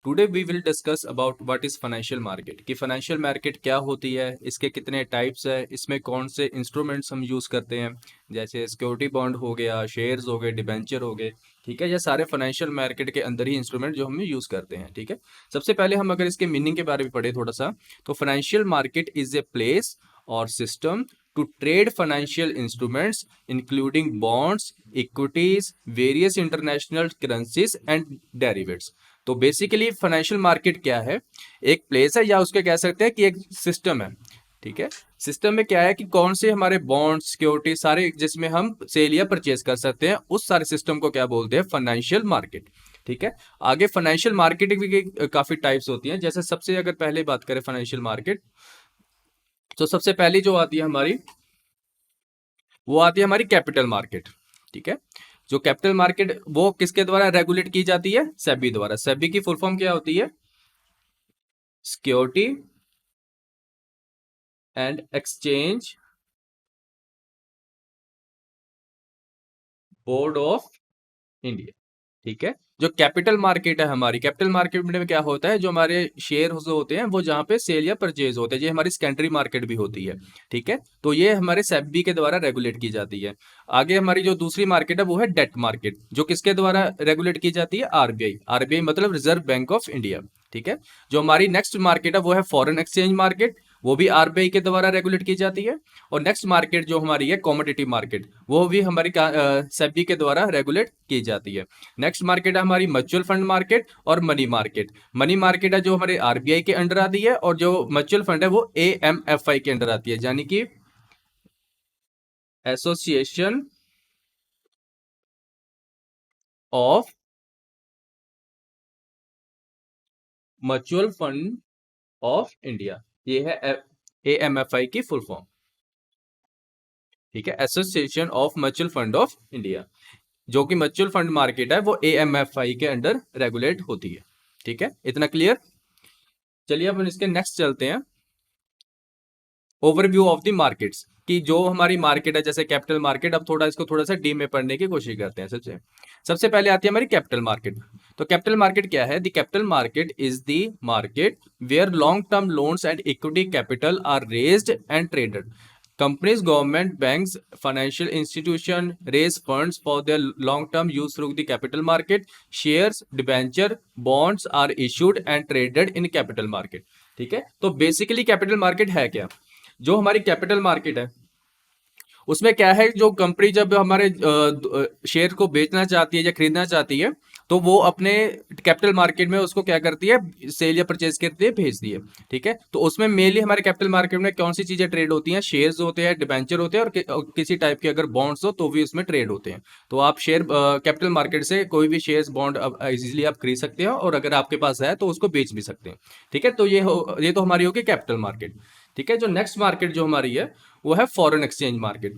Today we will discuss about what is financial market कि financial market क्या होती है, इसके कितने टाइप्स है, इसमें कौन से इंस्ट्रूमेंट्स हम यूज़ करते हैं, जैसे सिक्योरिटी बॉन्ड हो गया, शेयर्स हो गए, डिबेंचर हो गए। ठीक है, ये सारे फाइनेंशियल मार्केट के अंदर ही इंस्ट्रूमेंट जो हम यूज़ करते हैं। ठीक है, सबसे पहले हम अगर इसके मीनिंग के बारे में पढ़े थोड़ा सा, तो financial market is a place और system to trade financial instruments including bonds, equities, various international currencies and derivatives। तो बेसिकली फाइनेंशियल मार्केट क्या है? एक प्लेस है, या उसके कह सकते हैं कि एक सिस्टम है। ठीक है, सिस्टम में क्या है कि कौन से हमारे बॉन्ड, सिक्योरिटी सारे जिसमें हम सेल या परचेज कर सकते हैं, उस सारे सिस्टम को क्या बोलते हैं? Financial market. ठीक है, आगे फाइनेंशियल मार्केट की काफी टाइप्स होती हैं। जैसे सबसे अगर पहले बात करें फाइनेंशियल मार्केट, तो सबसे पहली जो आती है हमारी, वो आती है हमारी कैपिटल मार्केट। ठीक है, जो कैपिटल मार्केट वो किसके द्वारा रेगुलेट की जाती है? सेबी द्वारा। सेबी की फुल फॉर्म क्या होती है? Security and exchange board of India. ठीक है, जो कैपिटल मार्केट है हमारी, कैपिटल मार्केट में क्या होता है? जो हमारे शेयर होते हैं वो जहां पे सेल या परचेज होते हैं, ये हमारी सेकेंडरी मार्केट भी होती है। ठीक है, तो ये हमारे सेबी के द्वारा रेगुलेट की जाती है। आगे हमारी जो दूसरी मार्केट है वो है डेट मार्केट, जो किसके द्वारा रेगुलेट की जाती है? आरबीआई। आरबीआई मतलब रिजर्व बैंक ऑफ इंडिया। ठीक है, जो हमारी नेक्स्ट मार्केट है वो है फॉरेन एक्सचेंज मार्केट, वो भी आरबीआई के द्वारा रेगुलेट की जाती है। और नेक्स्ट मार्केट जो हमारी है कॉमोडिटी मार्केट, वो भी हमारी सेबी के द्वारा रेगुलेट की जाती है। नेक्स्ट मार्केट है हमारी म्यूचुअल फंड मार्केट और मनी मार्केट। मनी मार्केट है जो हमारे आरबीआई के अंडर आती है, और जो म्यूचुअल फंड है वो एएमएफआई के अंडर आती है, यानी कि association of mutual fund of India. ये है एएमएफआई की फुल फॉर्म। ठीक है, association of mutual fund of India, जो कि म्यूचुअल फंड मार्केट है वो एएमएफआई के अंडर रेगुलेट होती है। ठीक है, इतना क्लियर? चलिए अब इसके नेक्स्ट चलते हैं, ओवरव्यू ऑफ द मार्केट्स, कि जो हमारी मार्केट है जैसे कैपिटल मार्केट। अब थोड़ा इसको थोड़ा सा डी में पढ़ने की कोशिश करते हैं। सबसे सबसे पहले आती है हमारी कैपिटल मार्केट। तो कैपिटल मार्केट क्या है? The capital market is the market where long term loans and equity capital are raised and traded. Companies, government, banks, financial institution raise funds for their long-term use through the capital market. Shares, debenture, bonds are issued and traded in capital market. ठीक है, तो basically capital market है क्या? जो हमारी capital market है उसमें क्या है, जो कंपनी जब हमारे शेयर को बेचना चाहती है या खरीदना चाहती है, तो वो अपने कैपिटल मार्केट में उसको क्या करती है? सेल या परचेज करती है, भेजती है। ठीक है, तो उसमें मेनली हमारे कैपिटल मार्केट में कौन सी चीजें ट्रेड होती हैं? शेयर्स होते हैं, डिबेंचर होते हैं, और किसी टाइप के अगर बॉन्ड्स हो तो भी उसमें ट्रेड होते हैं। तो आप शेयर कैपिटल मार्केट से कोई भी शेयर्स बॉन्ड इजीली आप खरीद सकते हो, और अगर आपके पास है तो उसको बेच भी सकते हैं। ठीक है, तो ये तो हमारी होगी कैपिटल मार्केट। ठीक है, जो नेक्स्ट मार्केट जो हमारी है वो है फॉरेन एक्सचेंज मार्केट।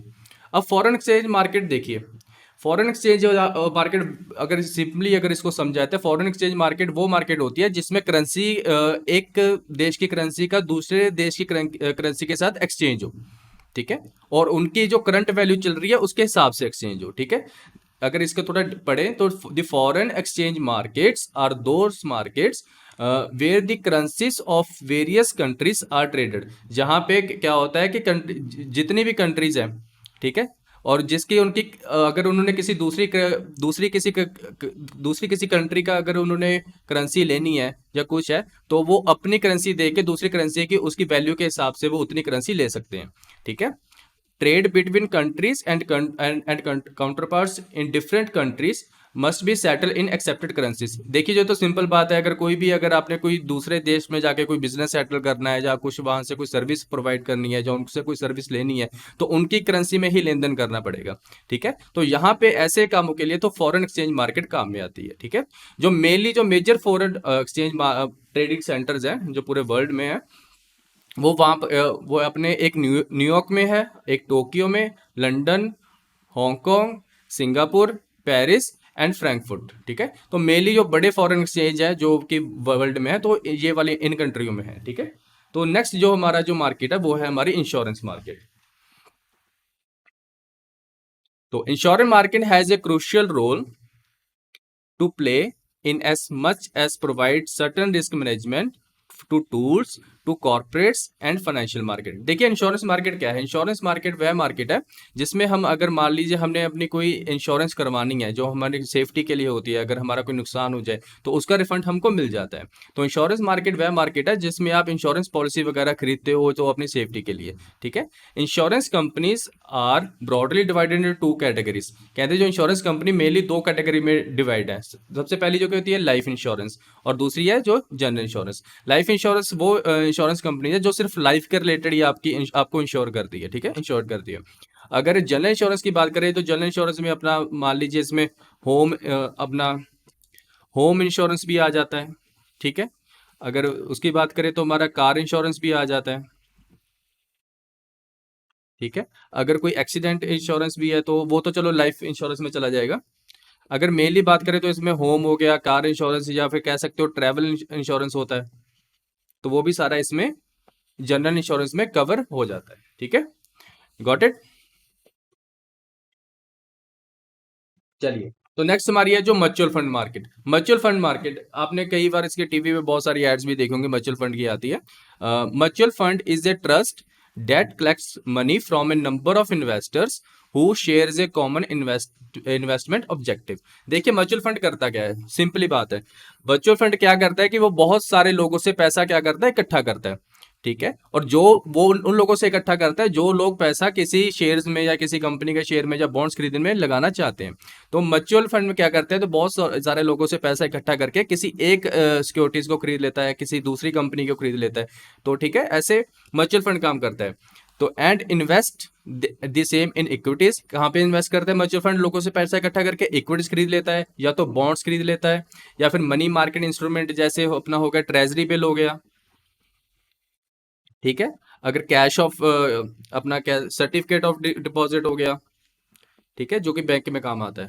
अब फॉरेन एक्सचेंज मार्केट देखिए, फॉरेन एक्सचेंज मार्केट अगर सिंपली अगर इसको समझाते हैं, फॉरेन एक्सचेंज मार्केट वो मार्केट होती है जिसमें करेंसी एक देश की करेंसी का दूसरे देश की करेंसी के साथ एक्सचेंज हो। ठीक है, और उनकी जो करंट वैल्यू चल रही है उसके हिसाब से एक्सचेंज हो। ठीक है, अगर इसके थोड़ा पढ़ें तो the foreign exchange markets are those markets where the currencies of various countries are traded. जहां पे क्या होता है कि जितनी भी कंट्रीज हैं, ठीक है, और जिसकी उनकी अगर उन्होंने किसी दूसरी किसी कंट्री का अगर उन्होंने करेंसी लेनी है या कुछ है, तो वो अपनी करेंसी दे के दूसरी करेंसी की उसकी वैल्यू के हिसाब से वो उतनी करेंसी ले सकते हैं। ठीक है, trade between countries and counterparts in different countries must be settle in accepted currencies. देखिए, जो तो सिंपल बात है, अगर कोई भी अगर आपने कोई दूसरे देश में जाके कोई बिजनेस सेटल करना है, या कुछ वहां से कोई सर्विस प्रोवाइड करनी है, या उनसे कोई सर्विस लेनी है, तो उनकी करेंसी में ही लेन देन करना पड़ेगा। ठीक है, तो यहाँ पे ऐसे कामों के लिए तो फॉरेन एक्सचेंज मार्केट काम में आती है। ठीक है, जो मेनली जो major foreign exchange trading centres हैं जो पूरे वर्ल्ड में है, वो वो अपने एक न्यूयॉर्क में है, एक टोक्यो में, London, Hong Kong, Singapore, Paris and Frankfurt. ठीक है, तो मेनली जो बड़े फॉरेन एक्सचेंज है जो कि वर्ल्ड में है, तो ये वाले इन कंट्रियों में है। ठीक है, तो नेक्स्ट जो हमारा जो मार्केट है वो है हमारी इंश्योरेंस मार्केट। तो insurance market has a crucial role to play in as much as provide certain risk management to tools to corporates and financial market। देखिए इंश्योरेंस मार्केट क्या है? इंश्योरेंस मार्केट वह मार्केट है जिसमें हम अगर मान लीजिए हमने अपनी कोई इंश्योरेंस करवानी है जो हमारी सेफ्टी के लिए होती है, अगर हमारा कोई नुकसान हो जाए तो उसका रिफंड हमको मिल जाता है। तो इंश्योरेंस मार्केट वह मार्केट है जिसमें आप इंश्योरेंस पॉलिसी वगैरह खरीदते हो तो अपनी सेफ्टी के लिए, ठीक है। Insurance companies are broadly divided into two categories. कहते हैं जो इंश्योरेंस कंपनी मेनली दो कैटेगरी में डिवाइड है। सबसे पहली जो होती है लाइफ इंश्योरेंस और दूसरी है जो जनरल इंश्योरेंस। लाइफ इंश्योरेंस वो इंश्योरेंस कंपनी है जो सिर्फ लाइफ के रिलेटेड ही आपको इंश्योर करती है, ठीक है, इंश्योर करती है। अगर जनरल इंश्योरेंस की बात करें तो जनरल इंश्योरेंस में अपना मान लीजिए इसमें अपना होम इंश्योरेंस भी आ जाता है, ठीक है। अगर उसकी बात करें तो हमारा कार इंश्योरेंस भी आ जाता है, ठीक है। अगर कोई एक्सीडेंट इंश्योरेंस भी है तो वो तो चलो लाइफ इंश्योरेंस में चला जाएगा। अगर मेनली बात करें तो इसमें होम हो गया, कार इंश्योरेंस, या फिर कह सकते हो ट्रैवल इंश्योरेंस होता है, तो वो भी सारा इसमें जनरल इंश्योरेंस में कवर हो जाता है, ठीक है। Got it. चलिए, तो नेक्स्ट हमारी है जो mutual fund market. Mutual fund market आपने कई बार इसके टीवी में बहुत सारी एड्स भी देखे होंगे, म्यूचुअल फंड की आती है। Mutual fund is a trust that collects money from A number of investors who shares A common investment objective. देखिए म्यूचुअल फंड करता क्या है, सिंपली बात है। म्यूचुअल फंड क्या करता है कि वो बहुत सारे लोगों से पैसा क्या करता है, इकट्ठा करता है, ठीक है। और जो वो उन लोगों से इकट्ठा करता है जो लोग पैसा किसी शेयर्स में या किसी कंपनी के शेयर में या बॉन्ड्स खरीदने में लगाना चाहते हैं। तो म्यूचुअल फंड में क्या करते हैं, तो बहुत सारे लोगों से पैसा इकट्ठा करके किसी एक सिक्योरिटीज को खरीद लेता है, किसी दूसरी कंपनी को खरीद लेता है, तो ठीक है, ऐसे म्यूचुअल फंड काम करता है। तो and invest the same in equities. कहाँ पे इन्वेस्ट करता है म्यूचुअल फंड, लोगों से पैसा इकट्ठा करके इक्विटीज खरीद लेता है, या तो बॉन्ड्स खरीद लेता है, या फिर मनी मार्केट इंस्ट्रूमेंट जैसे अपना हो गया ट्रेजरी बिल हो गया, ठीक है। अगर कैश ऑफ अपना क्या सर्टिफिकेट ऑफ डिपॉजिट हो गया, ठीक है, जो कि बैंक में काम आता है,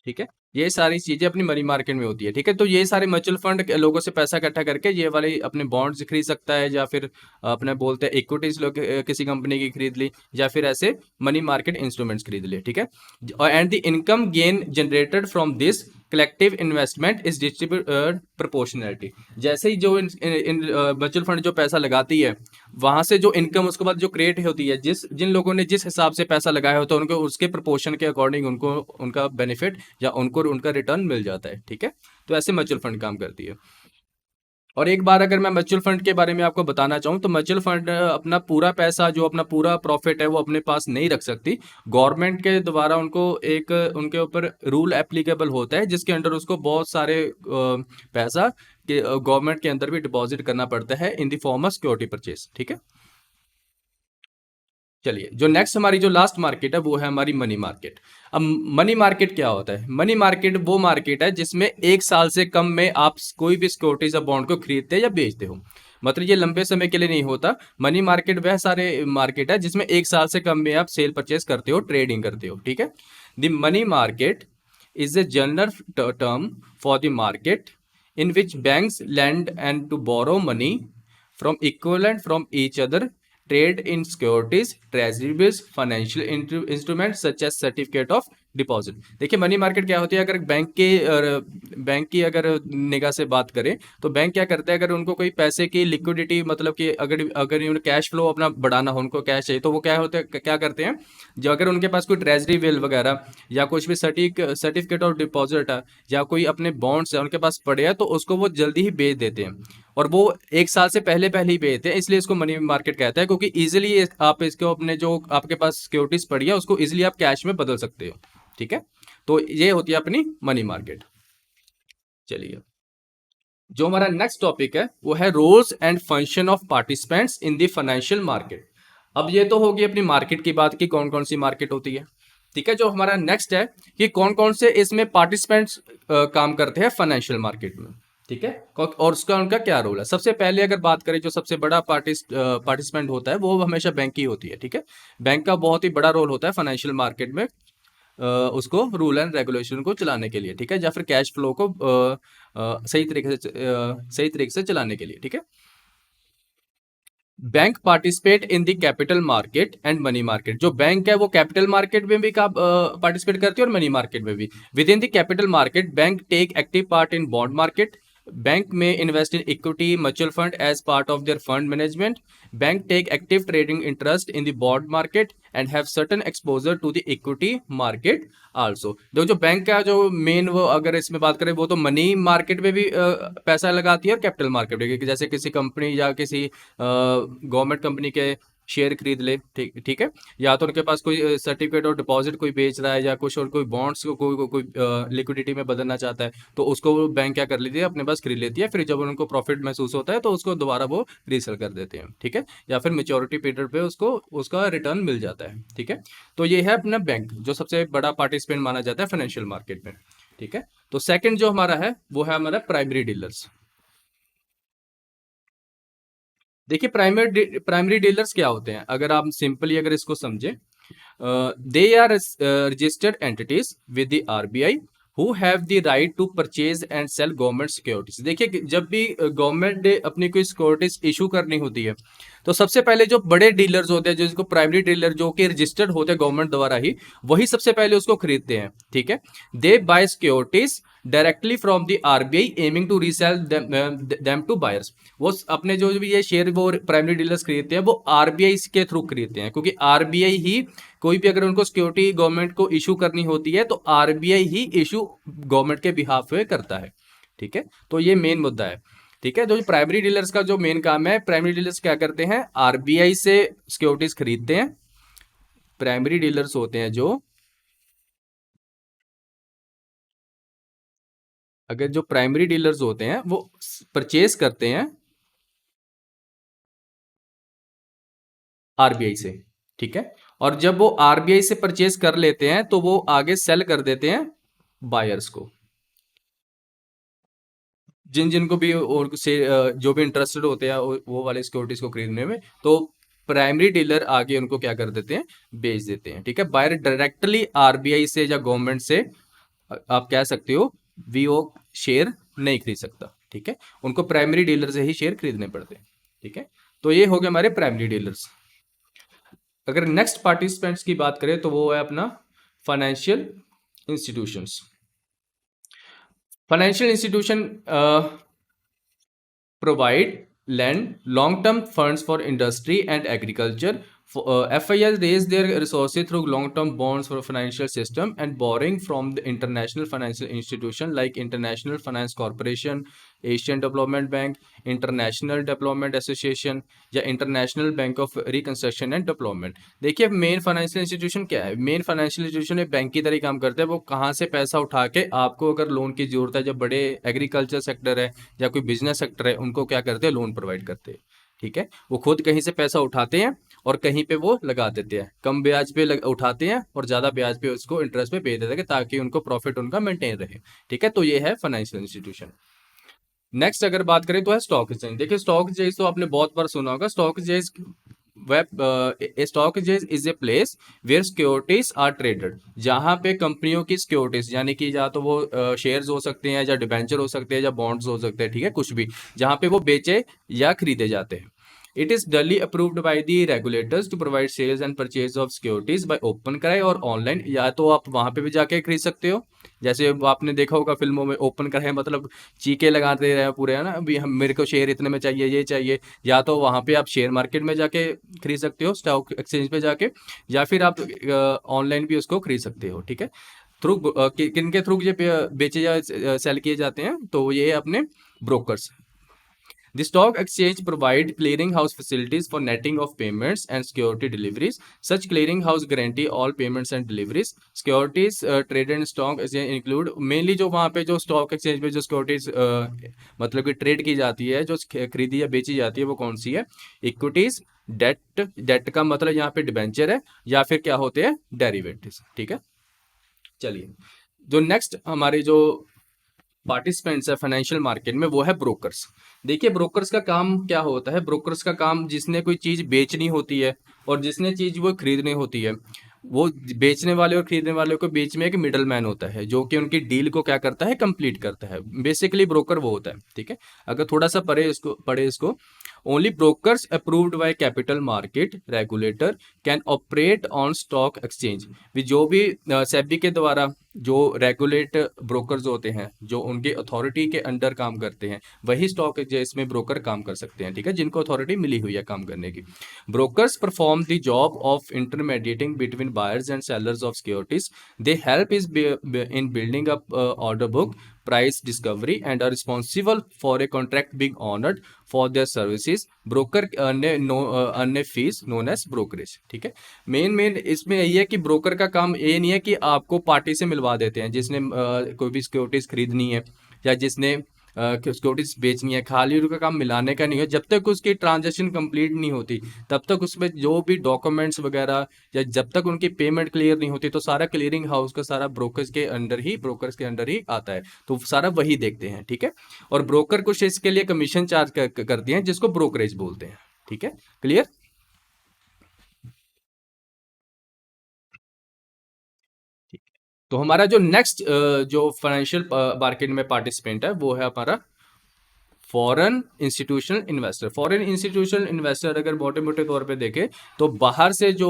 ठीक है। ये सारी चीजें अपनी मनी मार्केट में होती है, ठीक है। तो ये सारे म्यूचुअल फंड लोगों से पैसा इकट्ठा करके ये वाले अपने बॉन्ड्स खरीद सकता है, या फिर अपने बोलते हैं इक्विटीज लोग किसी कंपनी की खरीद ली, या फिर ऐसे मनी मार्केट इंस्ट्रूमेंट्स खरीद लिए, ठीक है। And the income gain generated from this collective investment is distributed proportionality. जैसे ही जो म्यूचुअल फंड जो पैसा लगाती है वहां से जो इनकम उसके बाद जो क्रिएट होती है, जिन लोगों ने जिस हिसाब से पैसा लगाया होता है उनको उसके प्रोपोर्शन के अकॉर्डिंग उनको उनका बेनिफिट या उनको उनका रिटर्न मिल जाता है, ठीक है। तो ऐसे म्यूचुअल फंड काम करती है। और एक बार अगर मैं म्यूचुअल फंड के बारे में आपको बताना चाहूँ तो म्यूचुअल फंड अपना पूरा पैसा जो अपना पूरा प्रॉफिट है वो अपने पास नहीं रख सकती। गवर्नमेंट के द्वारा उनको एक उनके ऊपर रूल एप्लीकेबल होता है जिसके अंडर उसको बहुत सारे पैसा के गवर्नमेंट के अंदर भी डिपॉजिट करना पड़ता है in the form of security purchase, ठीक है। चलिए, जो नेक्स्ट हमारी जो लास्ट मार्केट है वो है हमारी मनी मार्केट। अब मनी मार्केट क्या होता है? मनी मार्केट वो मार्केट है जिसमें एक साल से कम में आप कोई भी सिक्योरिटीज या बॉन्ड को खरीदते हैं या बेचते हो। मतलब ये लंबे समय के लिए नहीं होता। मनी मार्केट वह सारे मार्केट है जिसमें एक साल से कम में आप सेल परचेज करते हो, ट्रेडिंग करते हो, ठीक है। The money market is a general term for the market in which banks lend and to borrow money from equivalent from each other, trade in securities, treasury bills, financial instruments such as certificate of deposit. देखिए money market क्या होती है, अगर bank की अगर निगाह से बात करें तो बैंक क्या करता है, अगर उनको कोई पैसे की लिक्विडिटी मतलब कि अगर अगर उन्हें कैश फ्लो अपना बढ़ाना हो, उनको कैश चाहिए, तो वो क्या होते हैं, क्या करते हैं, जो अगर उनके पास कोई ट्रेजरी बिल वगैरह या कुछ भी सर्टिफिकेट ऑफ डिपॉजिट है या कोई अपने बॉन्ड्स है उनके पास पड़े हैं तो उसको वो जल्दी ही बेच देते हैं। और वो एक साल से पहले पहले ही बेचते हैं, इसलिए इसको मनी मार्केट कहता है, क्योंकि इजीली आप इसको अपने जो आपके पास सिक्योरिटीज पड़ी है उसको इजीली आप कैश में बदल सकते हो, ठीक है। तो ये होती है अपनी मनी मार्केट। चलिए, जो हमारा नेक्स्ट टॉपिक है वो है roles and function of participants in the financial market. अब ये तो होगी अपनी मार्केट की बात की कौन कौन सी मार्केट होती है, ठीक है। जो हमारा नेक्स्ट है कि कौन कौन से इसमें पार्टिसिपेंट्स काम करते हैं फाइनेंशियल मार्केट में, ठीक है, और उसका उनका क्या रोल है। सबसे पहले अगर बात करें जो सबसे बड़ा पार्टिसिपेंट होता है वो हमेशा बैंक ही होती है, ठीक है। बैंक का बहुत ही बड़ा रोल होता है फाइनेंशियल मार्केट में, उसको रूल एंड रेगुलेशन को चलाने के लिए, ठीक है, या फिर कैश फ्लो को सही तरीके से चलाने के लिए, ठीक है। Bank participate in the capital market and money market. जो बैंक है वो कैपिटल मार्केट में भी पार्टिसिपेट करती है और मनी मार्केट में भी। Within the capital market bank take active part in bond market. Bank may invest in equity mutual fund as part of their fund management. Bank take active trading interest in the bond market and have certain exposure to the equity market also. जो bank का जो main, वो अगर इसमें बात करें, वो तो मनी मार्केट में भी पैसा लगाती है और कैपिटल मार्केट में, जैसे किसी कंपनी या किसी गवर्नमेंट कंपनी के शेयर खरीद ले, ठीक ठीक है, या तो उनके पास कोई सर्टिफिकेट और डिपॉजिट कोई बेच रहा है या कुछ, और कोई बॉन्ड्स को कोई लिक्विडिटी में बदलना चाहता है, तो उसको वो बैंक क्या कर लेती है, अपने पास खरीद लेती है। फिर जब उनको प्रॉफिट महसूस होता है तो उसको दोबारा वो रीसेल कर देते हैं, ठीक है, या फिर मेच्योरिटी पीरियड पे उसको उसका रिटर्न मिल जाता है, ठीक है। तो ये है अपना बैंक, जो सबसे बड़ा पार्टिसिपेंट माना जाता है फाइनेंशियल मार्केट में, ठीक है। तो सेकंड जो हमारा है वो है हमारा प्राइमरी डीलर्स। देखिए प्राइमरी डीलर्स क्या होते हैं, अगर आप सिंपली अगर इसको समझें, they are registered entities with the RBI who have the right to purchase and sell government securities. देखिए जब भी गवर्नमेंट ने अपनी कोई सिक्योरिटीज इशू करनी होती है, तो सबसे पहले जो बड़े डीलर्स होते हैं, जिसको प्राइमरी डीलर, जो कि रजिस्टर्ड होते हैं गवर्नमेंट द्वारा ही, वही सबसे पहले उसको खरीदते हैं, ठीक है। They buy securities directly from the RBI aiming to resell them to buyers. वो अपने जो भी ये शेयर वो प्राइमरी डीलर्स खरीदते हैं, वो आरबीआई के थ्रू खरीदते हैं, क्योंकि आरबीआई ही कोई भी अगर उनको सिक्योरिटी गवर्नमेंट को इशू करनी होती है, तो आरबीआई ही इशू गवर्नमेंट के बिहाफ पे करता है, ठीक है। तो ये मेन मुद्दा है, ठीक है। जो प्राइमरी डीलर्स का जो मेन काम है, प्राइमरी डीलर्स क्या करते हैं, आरबीआई से सिक्योरिटीज खरीदते हैं। प्राइमरी डीलर्स होते हैं जो, अगर जो प्राइमरी डीलर्स होते हैं वो परचेज करते हैं आरबीआई से, ठीक है। और जब वो आरबीआई से परचेज कर लेते हैं, तो वो आगे सेल कर देते हैं बायर्स को, जिन जिनको भी और से जो भी इंटरेस्टेड होते हैं वो वाले सिक्योरिटीज को खरीदने में, तो प्राइमरी डीलर आगे उनको क्या कर देते हैं, बेच देते हैं, ठीक है। बायर डायरेक्टली आरबीआई से या गवर्नमेंट से आप कह सकते हो वीओ शेयर नहीं खरीद सकता, ठीक है। उनको प्राइमरी डीलर से ही शेयर खरीदने पड़ते हैं, ठीक है। तो ये हो गए हमारे प्राइमरी डीलर्स। अगर नेक्स्ट पार्टिसिपेंट्स की बात करें, तो वो है अपना financial institutions. Financial institution provide lend long-term funds for industry and agriculture. FIS raise their resources through long-term bonds for financial system and borrowing from the international financial institution like International Finance Corporation, Asian Development Bank, International Development Association या international bank of reconstruction and development. देखिए main financial institution क्या है, main financial institution एक bank की तरह काम करते हैं। वो कहाँ से पैसा उठा के आपको अगर लोन की जरूरत है, जब बड़े एग्रीकल्चर सेक्टर है या कोई बिजनेस सेक्टर है, उनको क्या करते हैं, लोन प्रोवाइड करते हैं, ठीक है। वो खुद कहीं से पैसा उठाते हैं और कहीं पे वो लगा देते हैं, कम ब्याज पे उठाते हैं और ज्यादा ब्याज पे उसको इंटरेस्ट पे दे देते हैं, ताकि उनको प्रॉफिट उनका मेंटेन रहे, ठीक है। तो ये है फाइनेंशियल इंस्टीट्यूशन। नेक्स्ट अगर बात करें तो है स्टॉक एक्सचेंज। देखिए स्टॉक एक्सचेंज तो आपने बहुत बार सुना होगा। Stock exchange stock exchange is a place where securities are traded, जहां पे कंपनियों की सिक्योरिटीज, यानी कि या तो वो शेयर्स हो सकते हैं या डिबेंचर हो सकते हैं या बॉन्ड्स हो सकते हैं, ठीक है, कुछ भी, जहां पे वो बेचे या खरीदे जाते हैं। It is duly approved by the regulators to provide sales and purchase of securities by open कराए और ऑनलाइन, या तो आप वहां पे भी जाके खरीद सकते हो, जैसे आपने देखा होगा फिल्मों में, ओपन कराए मतलब चीखे लगाते रहे पूरे, है ना, अभी हम, मेरे को शेयर इतने में चाहिए, ये चाहिए। या तो वहां पे आप शेयर मार्केट में जाके खरीद सकते हो, स्टॉक एक्सचेंज पे जाके, या फिर आप ऑनलाइन भी उसको खरीद सकते हो, ठीक है। थ्रू किन के थ्रू ये बेचे या सेल किए जाते हैं, तो ये अपने brokers. The stock exchange provide clearing house facilities for netting of payments and security deliveries. Such clearing house guarantee all payments and deliveries. Securities traded in stock exchange include mainly जो वहाँ पे जो stock exchange पे जो securities मतलब कि trade की जाती है, जो खरीदी या बेची जाती है, वो कौन सी है, इक्विटीज, डेट का मतलब यहाँ पे डिबेंचर है, या फिर क्या होते हैं, डेरिवेटिव्स, ठीक है। चलिए जो नेक्स्ट हमारे जो पार्टिसिपेंट्स है फाइनेंशियल मार्केट में, वो है ब्रोकर्स। देखिए ब्रोकर्स का काम क्या होता है, ब्रोकर्स का काम, जिसने कोई चीज बेचनी होती है और जिसने चीज वो खरीदनी होती है, वो बेचने वाले और खरीदने वाले के बीच में एक मिडल मैन होता है जो कि उनकी डील को क्या करता है, कंप्लीट करता है। बेसिकली ब्रोकर वो होता है, ठीक है। अगर थोड़ा सा पढ़े इसको, only brokers approved by capital market regulator can operate on stock exchange. भी जो भी सेबी के द्वारा जो रेगुलेट ब्रोकर्स होते हैं, जो उनके अथॉरिटी के अंडर काम करते हैं, वही स्टॉक एक्सचेंज में ब्रोकर काम कर सकते हैं, ठीक है, जिनको अथॉरिटी मिली हुई है काम करने की। Brokers perform the job of intermediating between buyers and sellers of securities. They help in building up order book, price discovery, and are responsible for a contract being honored for their services. Broker earn a fees known as brokerage, ठीक है। Main इसमें यही है कि broker का काम ये नहीं है कि आपको पार्टी से मिलवा देते हैं, जिसने कोई भी सिक्योरिटीज खरीदनी है या जिसने सिक्योरिटीज बेचनी है, खाली उनका काम मिलाने का नहीं है। जब तक उसकी ट्रांजैक्शन कंप्लीट नहीं होती तब तक उसमें जो भी डॉक्यूमेंट्स वगैरह या जब तक उनकी पेमेंट क्लियर नहीं होती, तो सारा क्लियरिंग हाउस का सारा ब्रोकर्स के अंडर ही आता है, तो सारा वही देखते हैं, ठीक है। और ब्रोकर कुछ इसके लिए कमीशन चार्ज करती हैं, जिसको ब्रोकरेज बोलते हैं, ठीक है। क्लियर। तो हमारा जो नेक्स्ट जो फाइनेंशियल मार्केट में पार्टिसिपेंट है वो है हमारा foreign institutional investor. Foreign institutional investor अगर मोटे मोटे तौर पे देखें तो बाहर से जो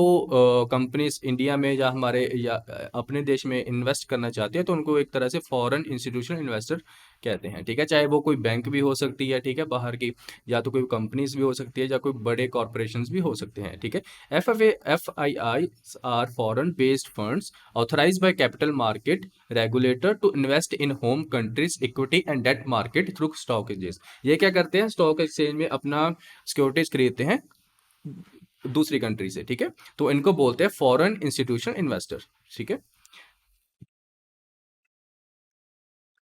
कंपनीज इंडिया में या हमारे या अपने देश में इन्वेस्ट करना चाहती है, तो उनको एक तरह से फॉरेन इंस्टीट्यूशनल इन्वेस्टर कहते हैं, ठीक है। चाहे वो कोई बैंक भी हो सकती है, ठीक है, बाहर की, या तो कोई कंपनीज भी हो सकती है, या कोई बड़े कॉरपोरेशंस भी हो सकते हैं, ठीक है। F I I R foreign based funds authorized by capital market regulator to invest in home countries equity and debt market through stock exchange। ये क्या करते हैं, स्टॉक एक्सचेंज में अपना सिक्योरिटीज खरीदते हैं दूसरी कंट्री से, ठीक है। तो इनको बोलते हैं फॉरेन इंस्टीट्यूशनल इन्वेस्टर, ठीक है।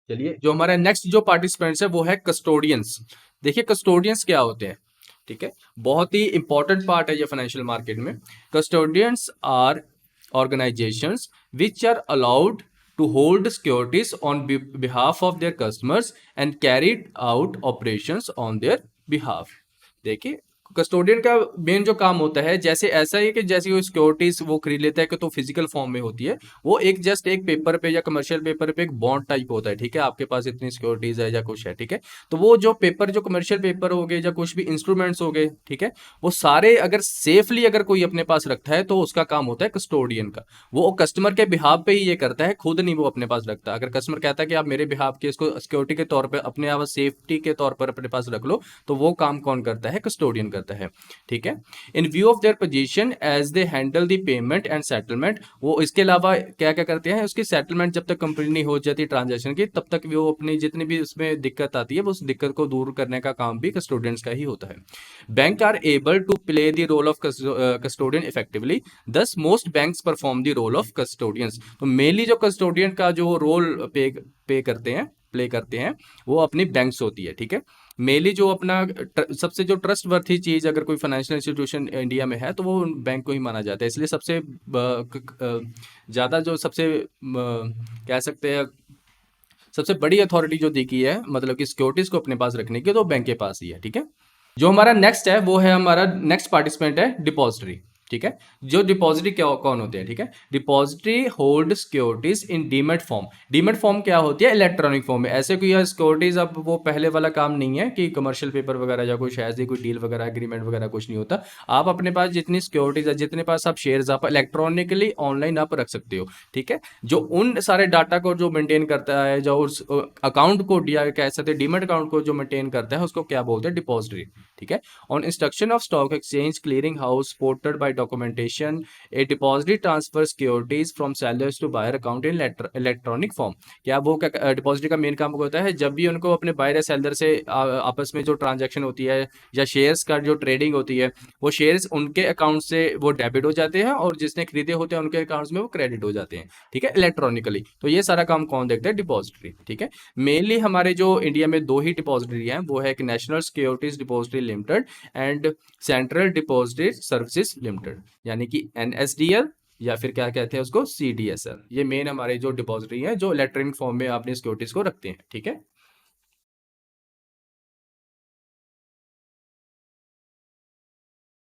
चलिए, जो हमारा नेक्स्ट जो पार्टिसिपेंट्स है वो है कस्टोडियंस। देखिए कस्टोडियंस क्या होते हैं, ठीक है, बहुत ही इंपॉर्टेंट पार्ट है ये फाइनेंशियल मार्केट में। Custodians are organizations which are allowed to hold securities on behalf of their customers and carried out operations on their behalf। देखिए कस्टोडियन का मेन जो काम होता है, जैसे ऐसा है कि जैसे वो सिक्योरिटीज वो खरीद लेता है कि तो फिजिकल फॉर्म में होती है, वो एक जस्ट एक पेपर पे या कमर्शियल पेपर पे एक बॉन्ड टाइप होता है, ठीक है। आपके पास इतनी सिक्योरिटीज है या कुछ है, ठीक है। तो वो जो पेपर, जो कमर्शियल पेपर हो गए या कुछ भी इंस्ट्रूमेंट्स हो गए, ठीक है, वो सारे अगर सेफली अगर कोई अपने पास रखता है तो उसका काम होता है कस्टोडियन का। वो कस्टमर के बिहाफ पे ही ये करता है, खुद नहीं वो अपने पास रखता। अगर कस्टमर कहता है कि आप मेरे बिहाफ के इसको सिक्योरिटी के तौर पर अपने आप सेफ्टी के तौर पर अपने पास रख लो, तो वो काम कौन करता है, कस्टोडियन करता है, ठीक है। In view of their position as they handle the payment and settlement, वो इसके अलावा क्या क्या करते हैं, उसकी सेटलमेंट जब तक कंप्लीट नहीं हो जाती ट्रांजैक्शन की, तब तक वो अपनी जितनी भी उसमें दिक्कत आती है, वो उस दिक्कत को दूर करने का काम भी कस्टोडियंस का ही होता है। Bank are able to play the role of custodian effectively, thus most banks perform the role of custodians. तो मेनली जो कस्टोडियन का जो रोल प्ले करते हैं वो अपनी बैंक्स होती है, ठीक है। मेनली जो अपना सबसे जो ट्रस्ट वर्थी चीज अगर कोई फाइनेंशियल इंस्टीट्यूशन इंडिया में है तो वो बैंक को ही माना जाता है। इसलिए सबसे ज्यादा जो सबसे कह सकते हैं सबसे बड़ी अथॉरिटी जो दी गई है, मतलब कि सिक्योरिटीज को अपने पास रखने की, तो बैंक के पास ही है, ठीक है। जो हमारा नेक्स्ट है वो है हमारा नेक्स्ट पार्टिसिपेंट है डिपॉजिटरी, ठीक है। जो डिपॉजिटरी क्या कौन होते हैं, ठीक है। डिपॉजिटरी होल्ड सिक्योरिटीज इन डीमेट फॉर्म। डीमेट फॉर्म क्या होती है, इलेक्ट्रॉनिक फॉर्म में। ऐसे कोई सिक्योरिटीज अब वो पहले वाला काम नहीं है कि कमर्शियल पेपर वगैरह या कुछ ऐसी कोई डील वगैरह एग्रीमेंट वगैरह कुछ नहीं होता। आप अपने पास जितनी सिक्योरिटीज है, जितने पास आप शेयर्स, आप इलेक्ट्रॉनिकली ऑनलाइन आप रख सकते हो, ठीक है। जो उन सारे डाटा को जो मेंटेन करता है, जो उस अकाउंट को या कह सकते हैं डीमेट अकाउंट को जो मेंटेन करता है, उसको क्या बोलते हैं, डिपॉजिटरी, ठीक है। On instruction of stock exchange clearing house supported by documentation, a depository transfers securities from sellers to buyer account in electronic form। क्या वो क्या डिपॉजिटरी का मेन काम होता है, जब भी उनको अपने बायर या सेलर से आपस में जो ट्रांजैक्शन होती है या शेयर्स का जो ट्रेडिंग होती है, वो शेयर्स उनके अकाउंट से वो डेबिट हो जाते हैं और जिसने खरीदे होते हैं उनके अकाउंट्स में वो क्रेडिट हो जाते हैं, ठीक है, इलेक्ट्रॉनिकली। तो ये सारा काम कौन देखता है, डिपॉजिटरी, ठीक है। मेनली हमारे जो इंडिया में दो ही डिपॉजिटरी हैं, वो है एक national securities depository limited and central depository services limited, यानी कि NSDL या फिर क्या कहते हैं उसको, CDSL। ये मेन हमारे जो डिपॉजिटरी है जो इलेक्ट्रॉनिक फॉर्म में अपनी सिक्योरिटीज को रखते हैं, ठीक है।